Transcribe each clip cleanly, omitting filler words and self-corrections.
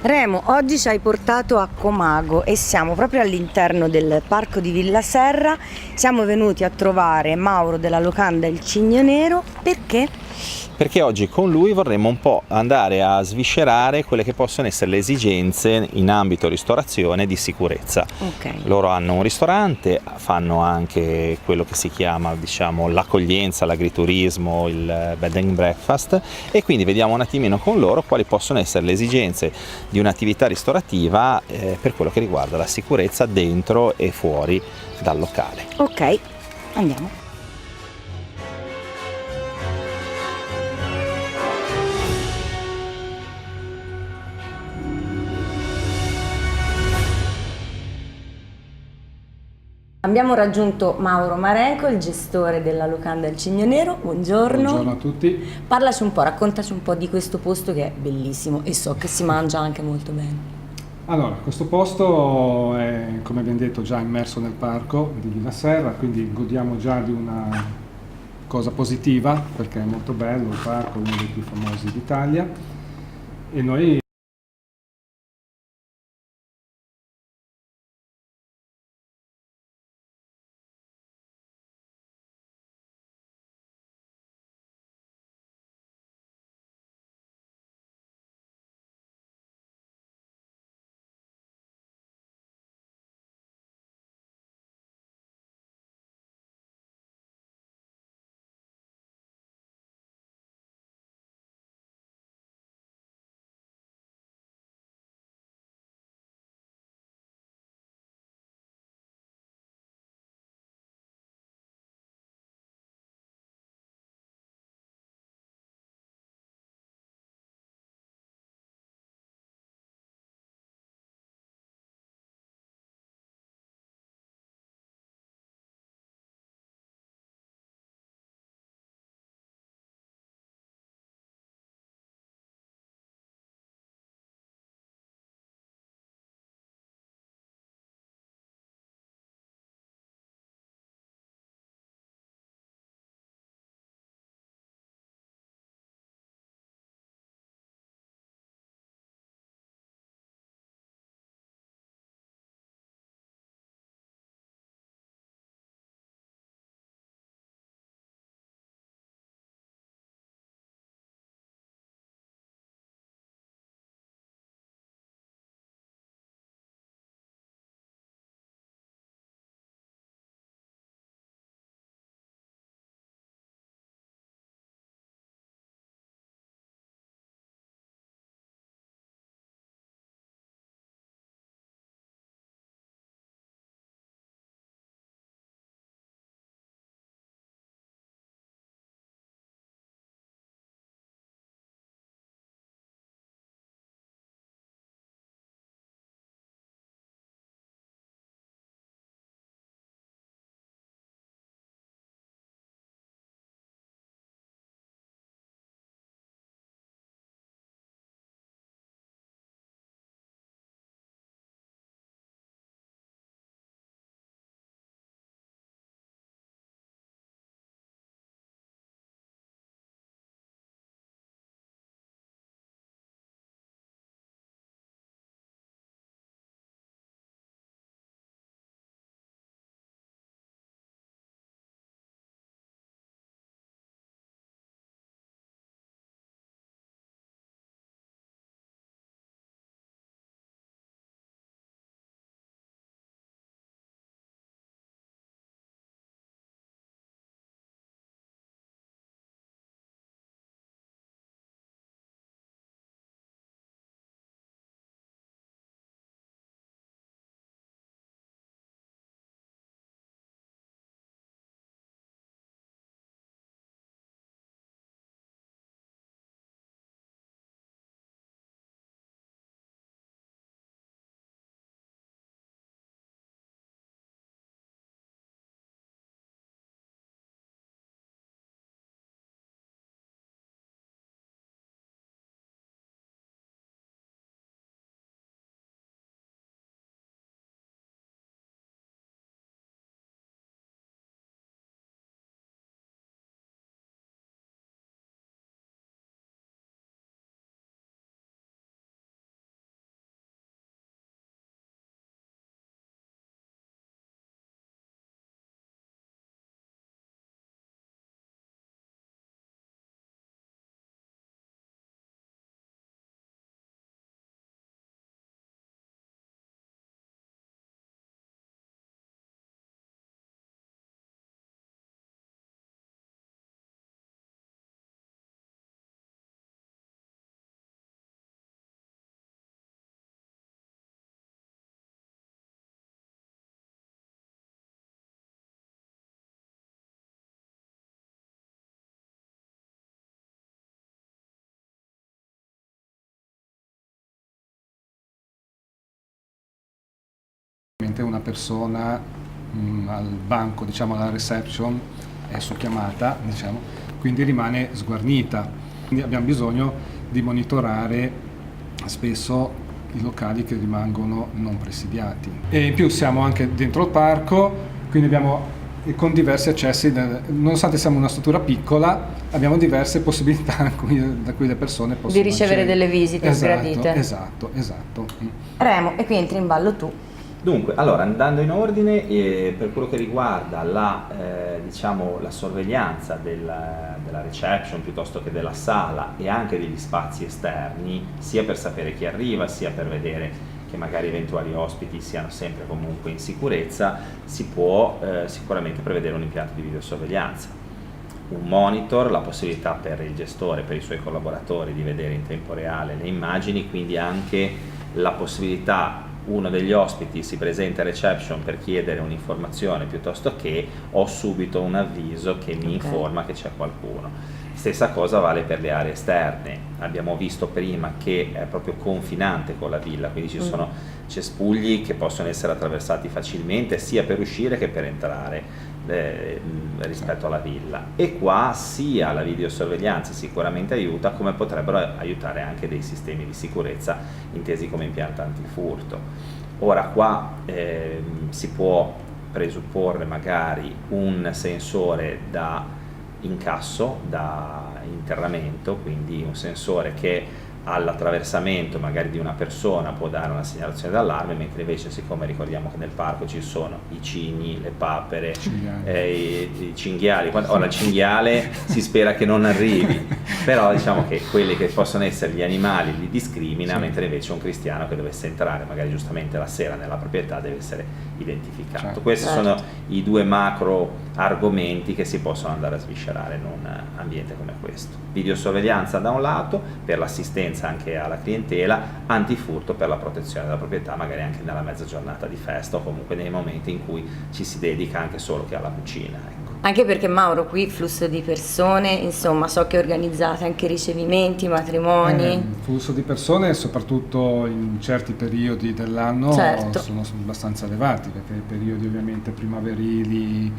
Remo, oggi ci hai portato a Comago e siamo proprio all'interno del parco di Villa Serra. Siamo venuti a trovare Mauro della locanda Il Cigno Nero perché? Perché oggi con lui vorremmo un po' andare a sviscerare quelle che possono essere le esigenze in ambito ristorazione di sicurezza. Ok. Loro hanno un ristorante, fanno anche quello che si chiama, l'accoglienza, l'agriturismo, il bed and breakfast, e quindi vediamo un attimino con loro quali possono essere le esigenze di un'attività ristorativa per quello che riguarda la sicurezza dentro e fuori dal locale. Ok, andiamo. Abbiamo raggiunto Mauro Marenco, il gestore della locanda Il Cigno Nero. Buongiorno. Buongiorno a tutti. Parlaci un po', raccontaci un po' di questo posto che è bellissimo e so che si mangia anche molto bene. Allora, questo posto è, come abbiamo detto, già immerso nel parco di Villa Serra, quindi godiamo già di una cosa positiva, perché è molto bello il parco, uno dei più famosi d'Italia, e noi Una persona al banco, diciamo alla reception, è su chiamata, diciamo, quindi rimane sguarnita. Quindi abbiamo bisogno di monitorare spesso i locali che rimangono non presidiati. E in più siamo anche dentro il parco, quindi abbiamo con diversi accessi, nonostante siamo una struttura piccola, abbiamo diverse possibilità da cui le persone possono di ricevere accedere. delle visite gradite. Esatto. Remo, e qui entri in ballo tu. Dunque, allora, andando in ordine, per quello che riguarda diciamo, la sorveglianza della reception piuttosto che della sala e anche degli spazi esterni, sia per sapere chi arriva, sia per vedere che magari eventuali ospiti siano sempre comunque in sicurezza, si può sicuramente prevedere un impianto di videosorveglianza. Un monitor, la possibilità per il gestore, per i suoi collaboratori di vedere in tempo reale le immagini, quindi anche la possibilità, uno degli ospiti si presenta a reception per chiedere un'informazione piuttosto che ho subito un avviso che mi informa che c'è qualcuno. Stessa cosa vale per le aree esterne, abbiamo visto prima che è proprio confinante con la villa, quindi ci sono cespugli che possono essere attraversati facilmente sia per uscire che per entrare rispetto alla villa, e qua sia la videosorveglianza sicuramente aiuta, come potrebbero aiutare anche dei sistemi di sicurezza intesi come impianto antifurto. Ora qua si può presupporre magari un sensore da incasso, da internamento, quindi un sensore che all'attraversamento magari di una persona può dare una segnalazione d'allarme, mentre invece, siccome ricordiamo che nel parco ci sono i cigni, le papere, i cinghiali, ora il cinghiale si spera che non arrivi, però diciamo che quelli che possono essere gli animali li discrimina, mentre invece un cristiano che dovesse entrare magari giustamente la sera nella proprietà deve essere identificato. Questi sono i due macro argomenti che si possono andare a sviscerare in un ambiente come questo. Videosorveglianza da un lato per l'assistenza anche alla clientela, antifurto per la protezione della proprietà, magari anche nella mezza giornata di festa o comunque nei momenti in cui ci si dedica anche solo che alla cucina, ecco. Anche perché, Mauro, qui flusso di persone, insomma, so che organizzate anche ricevimenti, matrimoni. Il flusso di persone, soprattutto in certi periodi dell'anno, sono abbastanza elevati, perché i periodi ovviamente primaverili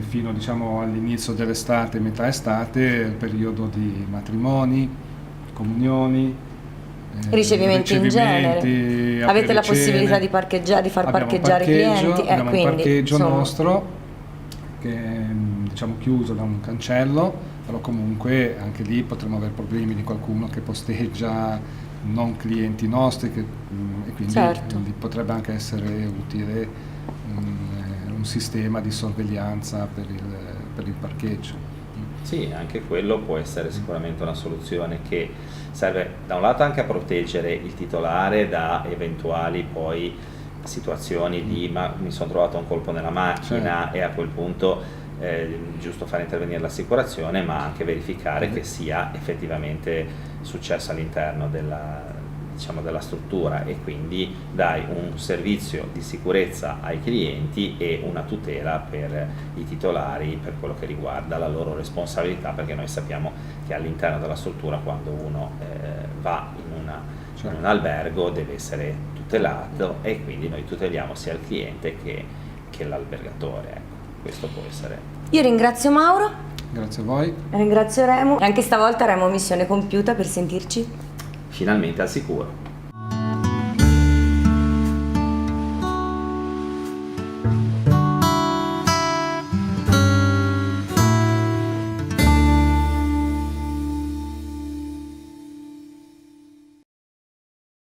fino, diciamo, all'inizio dell'estate, metà estate, è il periodo di matrimoni, comunioni, ricevimenti in genere. Avete la possibilità di parcheggiare, di far parcheggiare i clienti? Abbiamo quindi, un parcheggio insomma, nostro che è, diciamo, chiuso da un cancello, però comunque anche lì potremmo avere problemi di qualcuno che posteggia non clienti nostri, e quindi lì potrebbe anche essere utile un sistema di sorveglianza per il parcheggio. Sì, anche quello può essere sicuramente una soluzione che serve da un lato anche a proteggere il titolare da eventuali poi situazioni di ma mi sono trovato un colpo nella macchina, e a quel punto giusto fare intervenire l'assicurazione, ma anche verificare che sia effettivamente successo all'interno della struttura, e quindi dai un servizio di sicurezza ai clienti e una tutela per i titolari per quello che riguarda la loro responsabilità, perché noi sappiamo che all'interno della struttura, quando uno va in un albergo, deve essere tutelato, e quindi noi tuteliamo sia il cliente che l'albergatore, ecco. Questo può essere. Io ringrazio Mauro. Grazie a voi. Ringrazio Remo. Anche stavolta Remo missione compiuta, per sentirci Finalmente al sicuro.